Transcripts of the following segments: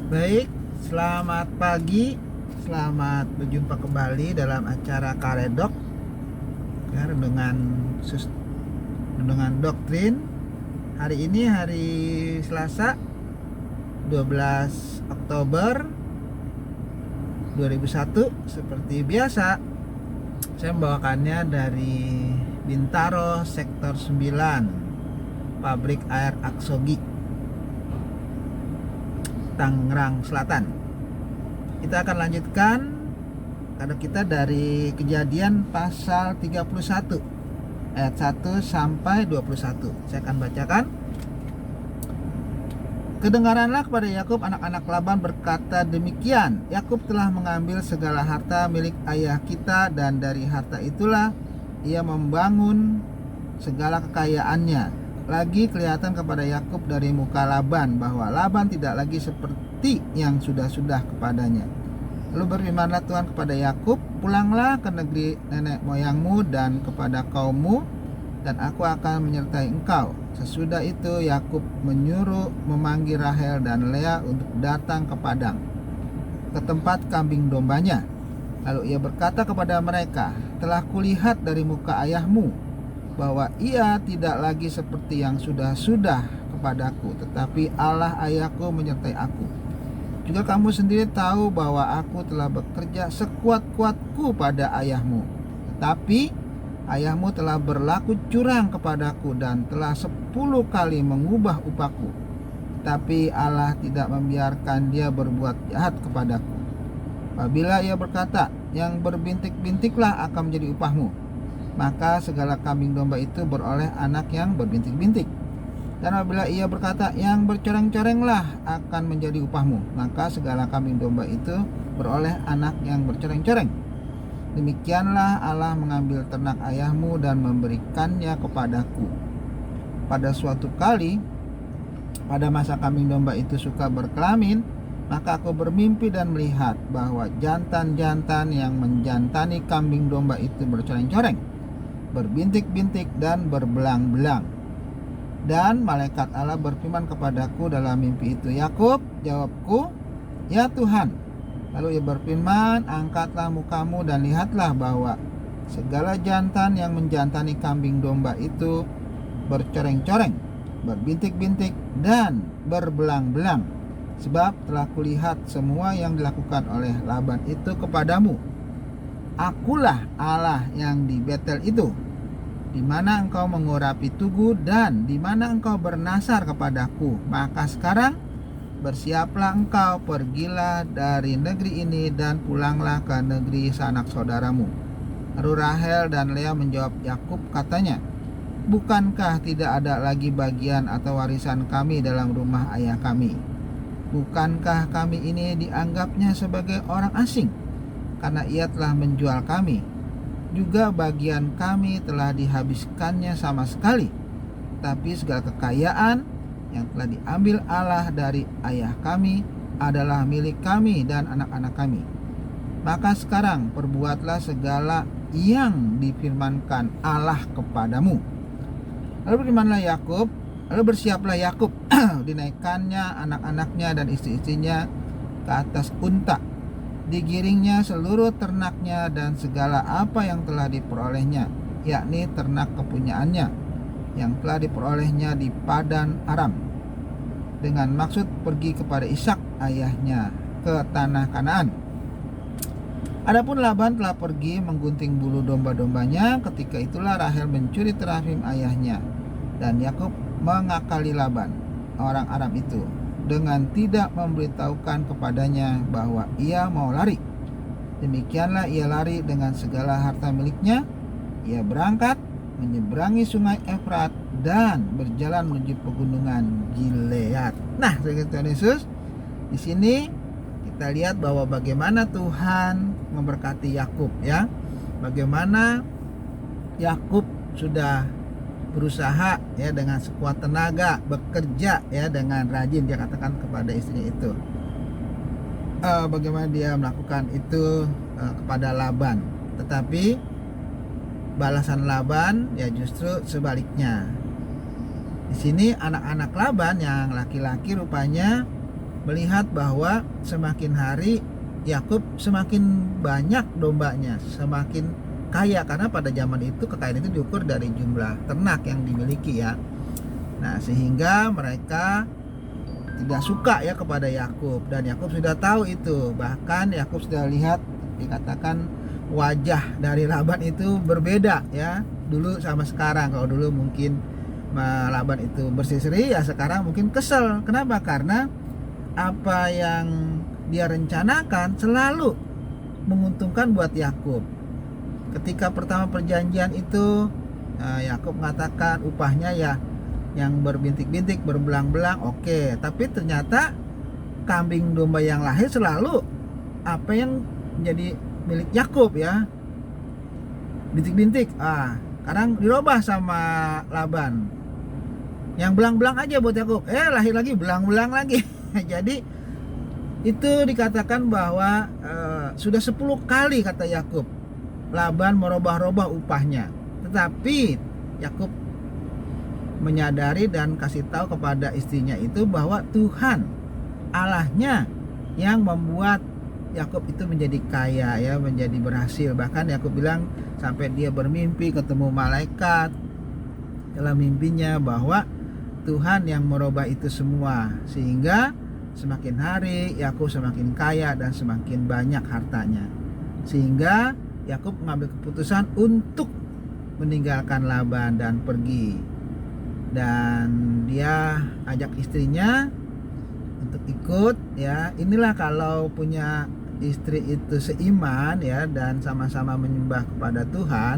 Baik, selamat pagi, selamat berjumpa kembali dalam acara Karedok ya, renungan doktrin. Hari ini hari Selasa 12 Oktober 2001. Seperti biasa, saya membawakannya dari Bintaro Sektor 9, Pabrik Air Aksogi, Tangerang Selatan. Kita akan lanjutkan karena kita dari Kejadian pasal 31 ayat 1 sampai 21. Saya akan bacakan. Kedengaranlah kepada Yakub anak-anak Laban berkata demikian, Yakub telah mengambil segala harta milik ayah kita, dan dari harta itulah ia membangun segala kekayaannya. Lagi kelihatan kepada Yakub dari muka Laban bahwa Laban tidak lagi seperti yang sudah-sudah kepadanya. Lalu berfirmanlah Tuhan kepada Yakub, pulanglah ke negeri nenek moyangmu dan kepada kaummu, dan aku akan menyertai engkau. Sesudah itu Yakub menyuruh memanggil Rahel dan Lea untuk datang ke padang, ke tempat kambing dombanya. Lalu ia berkata kepada mereka, telah kulihat dari muka ayahmu bahwa ia tidak lagi seperti yang sudah-sudah kepadaku, tetapi Allah ayahku menyertai aku. Juga kamu sendiri tahu bahwa aku telah bekerja sekuat-kuatku pada ayahmu, tetapi ayahmu telah berlaku curang kepadaku dan telah 10 kali mengubah upahku. Tapi Allah tidak membiarkan dia berbuat jahat kepadaku. Apabila ia berkata, yang berbintik-bintiklah akan menjadi upahmu, maka segala kambing domba itu beroleh anak yang berbintik-bintik. Dan apabila ia berkata, yang bercoreng-corenglah akan menjadi upahmu, maka segala kambing domba itu beroleh anak yang bercoreng-coreng. Demikianlah Allah mengambil ternak ayahmu dan memberikannya kepadaku. Pada suatu kali, pada masa kambing domba itu suka berkelamin, maka aku bermimpi dan melihat bahwa jantan-jantan yang menjantani kambing domba itu bercoreng-coreng, berbintik-bintik dan berbelang-belang. Dan malaikat Allah berfirman kepadaku dalam mimpi itu, Yakub. Jawabku, ya Tuhan. Lalu ia berfirman, angkatlah mukamu dan lihatlah bahwa segala jantan yang menjantani kambing domba itu bercoreng-coreng, berbintik-bintik dan berbelang-belang. Sebab telah kulihat semua yang dilakukan oleh Laban itu kepadamu. Akulah Allah yang di Betel itu, di mana engkau mengurapi tugu dan di mana engkau bernasar kepadaku. Maka sekarang bersiaplah engkau, pergilah dari negeri ini dan pulanglah ke negeri sanak saudaramu. Lalu Rahel dan Lea menjawab Yakub, katanya, bukankah tidak ada lagi bagian atau warisan kami dalam rumah ayah kami? Bukankah kami ini dianggapnya sebagai orang asing, karena ia telah menjual kami? Juga bagian kami telah dihabiskannya sama sekali. Tapi segala kekayaan yang telah diambil Allah dari ayah kami adalah milik kami dan anak-anak kami. Maka sekarang perbuatlah segala yang difirmankan Allah kepadamu. Lalu berfirmanlah Yakub, lalu bersiaplah Yakub, dinaikkannya anak-anaknya dan istri-istrinya ke atas unta, digiringnya seluruh ternaknya dan segala apa yang telah diperolehnya, yakni ternak kepunyaannya yang telah diperolehnya di Padan Aram, dengan maksud pergi kepada Ishak ayahnya ke tanah Kanaan. Adapun Laban telah pergi menggunting bulu domba-dombanya. Ketika itulah Rahel mencuri terafim ayahnya, dan Yakub mengakali Laban, orang Aram itu, dengan tidak memberitahukan kepadanya bahwa ia mau lari. Demikianlah ia lari dengan segala harta miliknya. Ia berangkat menyeberangi sungai Efrat dan berjalan menuju pegunungan Gilead. Nah, Tuhan Yesus, di sini kita lihat bahwa bagaimana Tuhan memberkati Yakub, ya. Bagaimana Yakub sudah berusaha, ya, dengan sekuat tenaga, bekerja, ya, dengan rajin, dia katakan kepada istrinya itu. Bagaimana dia melakukan itu kepada Laban, tetapi balasan Laban ya justru sebaliknya. Di sini anak-anak Laban yang laki-laki rupanya melihat bahwa semakin hari Yakub semakin banyak dombanya, semakin kaya, karena pada zaman itu kekayaan itu diukur dari jumlah ternak yang dimiliki ya. Nah, sehingga mereka tidak suka ya kepada Yakub, dan Yakub sudah tahu itu. Bahkan Yakub sudah lihat, dikatakan wajah dari Laban itu berbeda ya, dulu sama sekarang. Kalau dulu mungkin Laban itu berseri-seri, ya sekarang mungkin kesel. Kenapa? Karena apa yang dia rencanakan selalu menguntungkan buat Yakub. Ketika pertama perjanjian itu, Yakub mengatakan upahnya ya yang berbintik-bintik, berbelang-belang, oke. Tapi ternyata kambing domba yang lahir selalu apa yang menjadi milik Yakub ya, bintik-bintik. Sekarang dirubah sama Laban, yang belang-belang aja buat Yakub, lahir lagi belang-belang lagi. Jadi itu dikatakan bahwa sudah 10 kali kata Yakub Laban merubah-rubah upahnya. Tetapi Yakub menyadari dan kasih tahu kepada istrinya itu bahwa Tuhan Allahnya yang membuat Yakub itu menjadi kaya ya, menjadi berhasil. Bahkan Yakub bilang sampai dia bermimpi ketemu malaikat dalam mimpinya bahwa Tuhan yang merubah itu semua, sehingga semakin hari Yakub semakin kaya dan semakin banyak hartanya. Sehingga Yakub mengambil keputusan untuk meninggalkan Laban dan pergi. Dan dia ajak istrinya untuk ikut ya. Inilah kalau punya istri itu seiman ya, dan sama-sama menyembah kepada Tuhan,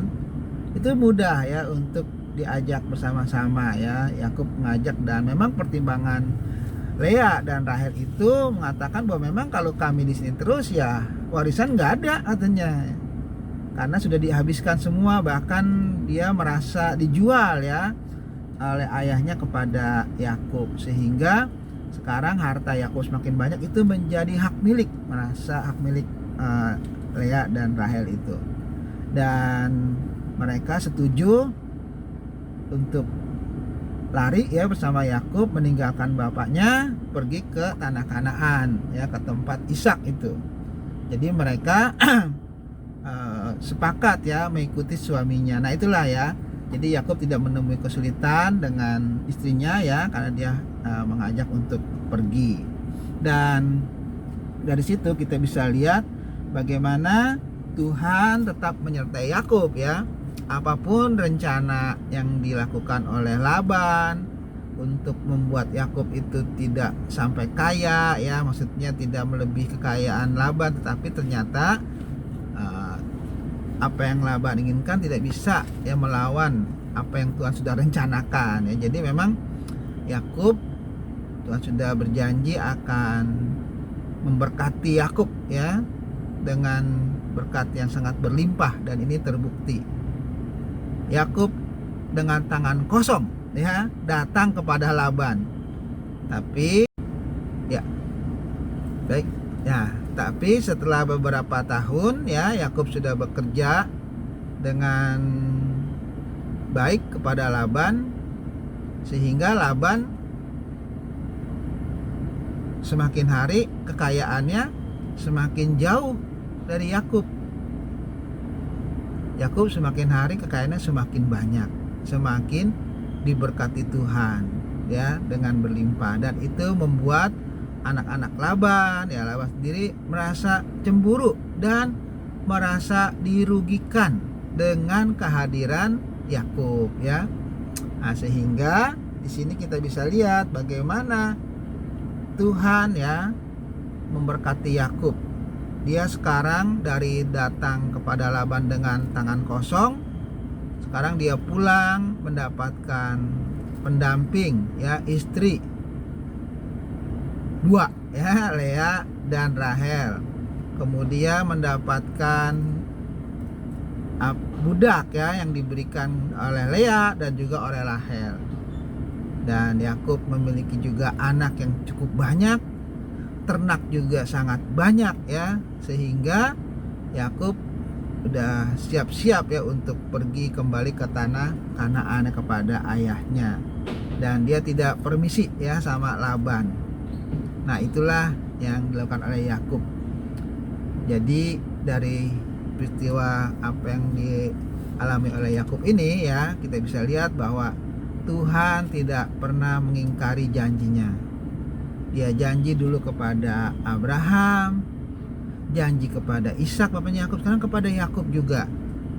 itu mudah ya untuk diajak bersama-sama ya. Yakub mengajak, dan memang pertimbangan Lea dan Rahel itu mengatakan bahwa memang kalau kami di sini terus ya warisan nggak ada katanya, karena sudah dihabiskan semua. Bahkan dia merasa dijual ya oleh ayahnya kepada Yakub, sehingga sekarang harta Yakub semakin banyak itu menjadi hak milik, merasa hak milik Lea dan Rahel itu. Dan mereka setuju untuk lari ya bersama Yakub, meninggalkan bapaknya, pergi ke tanah Kanaan ya, ke tempat Ishak itu. Jadi mereka sepakat ya mengikuti suaminya. Nah itulah ya, jadi Yakub tidak menemui kesulitan dengan istrinya ya, karena dia mengajak untuk pergi. Dan dari situ kita bisa lihat bagaimana Tuhan tetap menyertai Yakub ya. Apapun rencana yang dilakukan oleh Laban untuk membuat Yakub itu tidak sampai kaya ya, maksudnya tidak melebihi kekayaan Laban, tetapi ternyata apa yang Laban inginkan tidak bisa ya melawan apa yang Tuhan sudah rencanakan ya. Jadi memang Yakub, Tuhan sudah berjanji akan memberkati Yakub ya dengan berkat yang sangat berlimpah, dan ini terbukti. Yakub dengan tangan kosong ya datang kepada Laban. Tapi ya baik ya, tapi setelah beberapa tahun ya Yakub sudah bekerja dengan baik kepada Laban, sehingga Laban semakin hari kekayaannya semakin jauh dari Yakub. Yakub semakin hari kekayaannya semakin banyak, semakin diberkati Tuhan ya dengan berlimpah, dan itu membuat anak-anak Laban ya, Laban sendiri merasa cemburu dan merasa dirugikan dengan kehadiran Yakub ya. Nah, sehingga di sini kita bisa lihat bagaimana Tuhan ya memberkati Yakub. Dia sekarang dari datang kepada Laban dengan tangan kosong, sekarang dia pulang mendapatkan pendamping ya, istri dua ya, Lea dan Rahel. Kemudian mendapatkan budak ya yang diberikan oleh Lea dan juga oleh Rahel. Dan Yakub memiliki juga anak yang cukup banyak, ternak juga sangat banyak ya, sehingga Yakub udah siap-siap ya untuk pergi kembali ke tanah Kanaan kepada ayahnya, dan dia tidak permisi ya sama Laban. Nah, itulah yang dilakukan oleh Yakub. Jadi dari peristiwa apa yang dialami oleh Yakub ini ya, kita bisa lihat bahwa Tuhan tidak pernah mengingkari janjinya. Dia janji dulu kepada Abraham, janji kepada Ishak bapaknya Yakub, sekarang kepada Yakub juga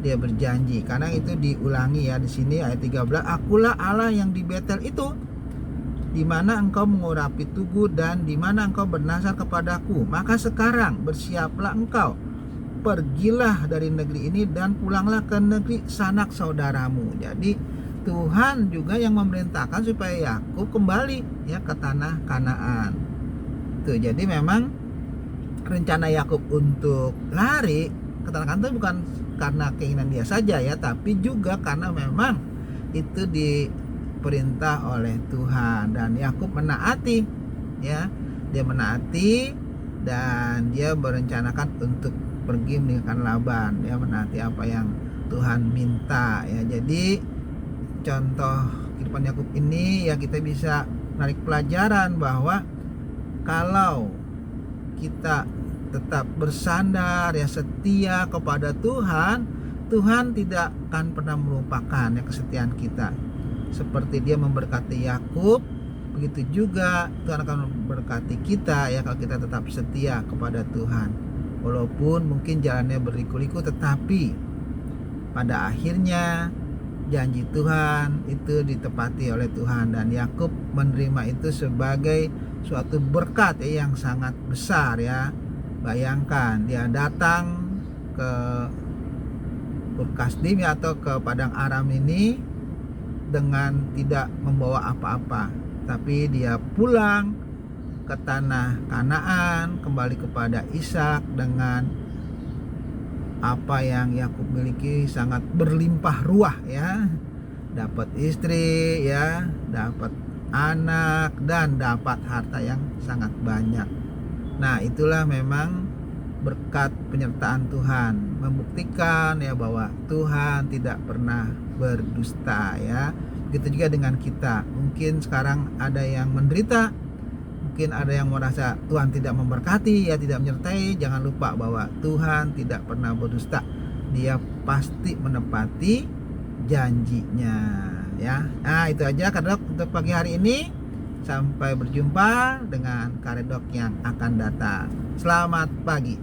dia berjanji. Karena itu diulangi ya di sini ayat 13, akulah Allah yang di Betel itu, di mana engkau mengurapi tugu dan di mana engkau bernazar kepadaku. Maka sekarang bersiaplah engkau, pergilah dari negeri ini dan pulanglah ke negeri sanak saudaramu. Jadi Tuhan juga yang memerintahkan supaya Yakub kembali ya ke tanah Kanaan. Tuh, jadi memang rencana Yakub untuk lari ke tanah Kanaan itu bukan karena keinginan dia saja ya, tapi juga karena memang itu diperintah oleh Tuhan, dan Yakub menaati ya, dia menaati dan dia berencanakan untuk pergi meninggalkan Laban ya, menaati apa yang Tuhan minta ya. Jadi contoh kehidupan Yakub ini ya, kita bisa menarik pelajaran bahwa kalau kita tetap bersandar ya, setia kepada Tuhan, Tuhan tidak akan pernah melupakan ya kesetiaan kita. Seperti dia memberkati Yakub, begitu juga Tuhan akan memberkati kita ya, kalau kita tetap setia kepada Tuhan. Walaupun mungkin jalannya berliku-liku, tetapi pada akhirnya janji Tuhan itu ditepati oleh Tuhan, dan Yakub menerima itu sebagai suatu berkat ya, yang sangat besar ya. Bayangkan dia datang ke Ur-Kasdim atau ke Padang Aram ini dengan tidak membawa apa-apa, tapi dia pulang ke tanah Kanaan, kembali kepada Ishak dengan apa yang Yakub miliki sangat berlimpah ruah ya. Dapat istri ya, dapat anak, dan dapat harta yang sangat banyak. Nah, itulah memang berkat penyertaan Tuhan, membuktikan ya bahwa Tuhan tidak pernah berdusta ya. Begitu juga dengan kita. Mungkin sekarang ada yang menderita, mungkin ada yang merasa Tuhan tidak memberkati ya, tidak menyertai. Jangan lupa bahwa Tuhan tidak pernah berdusta. Dia pasti menepati janjinya ya. Nah, itu aja Karedok untuk pagi hari ini. Sampai berjumpa dengan Karedok yang akan datang. Selamat pagi.